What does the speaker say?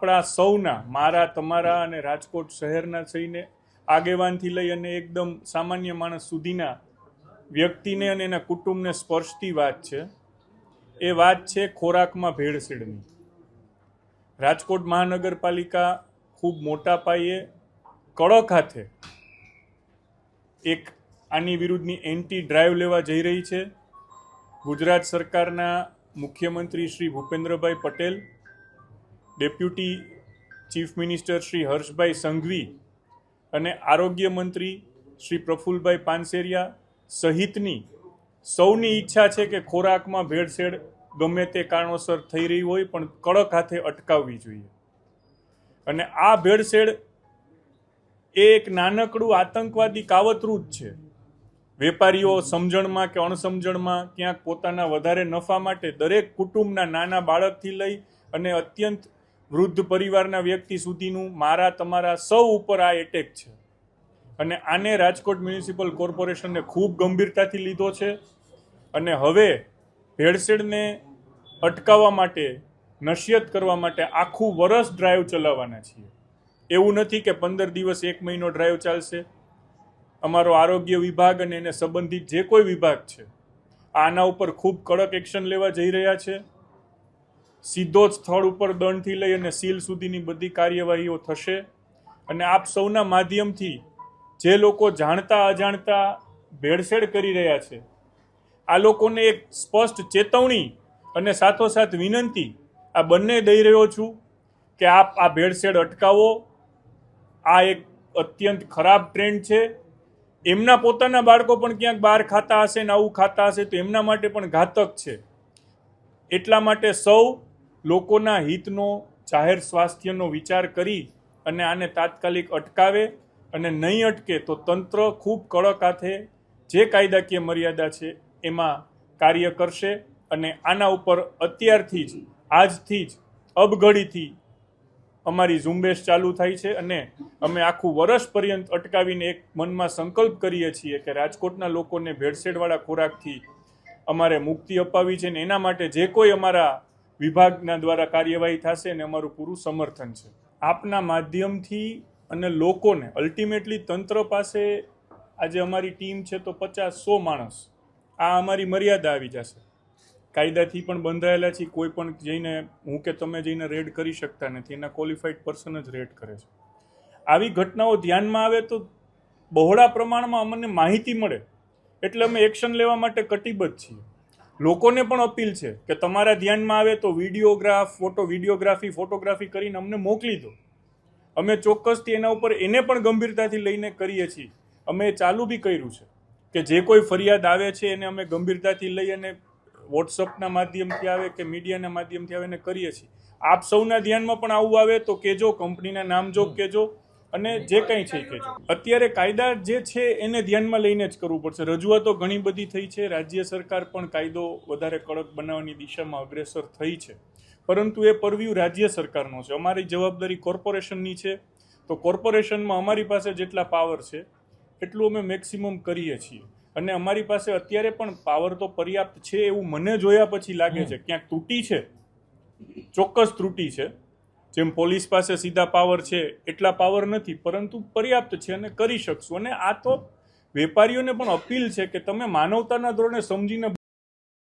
આપણા સૌના, મારા, તમારા અને રાજકોટ શહેરના થઈને આગેવાનથી લઈ અને એકદમ સામાન્ય માણસ સુધીના વ્યક્તિને અને એના કુટુંબને સ્પર્શતી વાત છે. એ વાત છે ખોરાકમાં ભેળસેળની. રાજકોટ મહાનગરપાલિકા ખૂબ મોટા પાયે કડક હાથે એક આની વિરુદ્ધની એન્ટી ડ્રાઈવ લેવા જઈ રહી છે. ગુજરાત સરકારના મુખ્યમંત્રી Shri Bhupendrabhai Patel, deputy chief minister Shri Harshbhai Sanghavi અને આરોગ્ય મંત્રી શ્રી પ્રફુલભાઈ પાનસેરિયા સહિતની સૌની ઈચ્છા છે કે ખોરાકમાં ભેળસેળ ગમે તે કારણોસર થઈ રહી હોય પણ કડક હાથે અટકાવવી જોઈએ. અને આ ભેળસેળ એ એક નાનકડું આતંકવાદી કાવતરું જ છે. વેપારીઓ સમજણમાં કે અણસમજણમાં ક્યાંક પોતાના વધારે નફા માટે દરેક કુટુંબના નાના બાળકથી લઈ અને અત્યંત વૃદ્ધ પરિવારના વ્યક્તિ સુધીનું મારા તમારા સૌ ઉપર આ એટેક છે. અને આને રાજકોટ મ્યુનિસિપલ કોર્પોરેશનને ખૂબ ગંભીરતાથી લીધો છે. અને હવે ભેળસેળને અટકાવવા માટે, નસિયત કરવા માટે આખું વરસ ડ્રાઈવ ચલાવવાના છીએ. એવું નથી કે 15 દિવસ 1 મહિનો ડ્રાઈવ ચાલશે. અમારો આરોગ્ય વિભાગ અને એને સંબંધિત જે કોઈ વિભાગ છે આના ઉપર ખૂબ કડક એક્શન લેવા જઈ રહ્યા છે. સીધો જ સ્થળ ઉપર દંડથી લઈ અને સીલ સુધીની બધી કાર્યવાહીઓ થશે. અને આપ સૌના માધ્યમથી જે લોકો જાણતા અજાણતા ભેળસેળ કરી રહ્યા છે આ લોકોને એક સ્પષ્ટ ચેતવણી અને સાથોસાથ વિનંતી આ બંને દઈ રહ્યો છું કે આપ આ ભેળસેળ અટકાવો. આ એક અત્યંત ખરાબ ટ્રેન્ડ છે. એમના પોતાના બાળકો પણ ક્યાંક બહાર ખાતા હશે ને આવું ખાતા હશે તો એમના માટે પણ ઘાતક છે. એટલા માટે સૌ લોકોના હિતનો, જાહેર સ્વાસ્થ્યનો વિચાર કરી અને આને તાત્કાલિક અટકાવે. અને નહીં અટકે તો તંત્ર ખૂબ કડક હાથે જે કાયદાકીય મર્યાદા છે એમાં કાર્ય કરશે. અને આના ઉપર અત્યારથી જ, આજથી જ, અબઘડીથી અમારી ઝુંબેશ ચાલુ થાય છે. અને અમે આખું વર્ષ પર્યંત અટકાવીને એક મનમાં સંકલ્પ કરીએ છીએ કે રાજકોટના લોકોને ભેળસેળવાળા ખોરાકથી અમારે મુક્તિ અપાવી છે. ને એના માટે જે કોઈ અમારા વિભાગના દ્વારા કાર્યવાહી થશે ને અમારું પૂરું સમર્થન છે. આપના માધ્યમથી અને લોકોને અલ્ટિમેટલી તંત્ર પાસે આજે અમારી ટીમ છે તો 50-100 માણસ, આ અમારી મર્યાદા આવી જશે. કાયદાથી પણ બંધાયેલા છીએ. કોઈ પણ જઈને હું કે તમે જઈને રેડ કરી શકતા નથી. એના ક્વોલિફાઈડ પર્સન જ રેડ કરે છે. આવી ઘટનાઓ ધ્યાનમાં આવે તો બહોળા પ્રમાણમાં અમને માહિતી મળે એટલે અમે એક્શન લેવા માટે કટિબદ્ધ છીએ. લોકોને પણ અપીલ છે કે તમારા ધ્યાનમાં આવે તો ફોટોગ્રાફી કરીને અમને મોકલી દો. અમે ચોક્કસથી એના ઉપર એને પણ ગંભીરતાથી લઈને કરીએ છીએ. અમે ચાલુ બી કર્યું છે કે જે કોઈ ફરિયાદ આવે છે એને અમે ગંભીરતાથી લઈ અને વોટ્સઅપના માધ્યમથી આવે કે મીડિયાના માધ્યમથી આવે એને કરીએ છીએ. આપ સૌના ધ્યાનમાં પણ આવું આવે તો કહેજો, કંપનીના નામ જોગ કહેજો અને જે કંઈ છે એ કહેજો. અત્યારે કાયદા જે છે એને ધ્યાનમાં લઈને જ કરવું પડશે. રજૂઆતો ઘણી બધી થઈ છે. રાજ્ય સરકાર પણ કાયદો વધારે કડક બનાવવાની દિશામાં અગ્રેસર થઈ છે. પરંતુ એ પરવ્યુ રાજ્ય સરકારનો છે. અમારી જવાબદારી કોર્પોરેશનની છે. તો કોર્પોરેશનમાં અમારી પાસે જેટલા પાવર છે એટલું અમે મેક્સિમમ કરીએ છીએ. અને અમારી પાસે અત્યારે પણ પાવર તો પર્યાપ્ત છે એવું મને જોયા પછી લાગે છે. ક્યાંક ત્રુટી છે, ચોક્કસ ત્રુટી છે. જેમ પોલીસ પાસે સીધા પાવર છે એટલા પાવર નથી, પરંતુ પર્યાપ્ત છે અને કરી શકશું. અને આ તો વેપારીઓને પણ અપીલ છે કે તમે માનવતાના ધોરણે સમજીને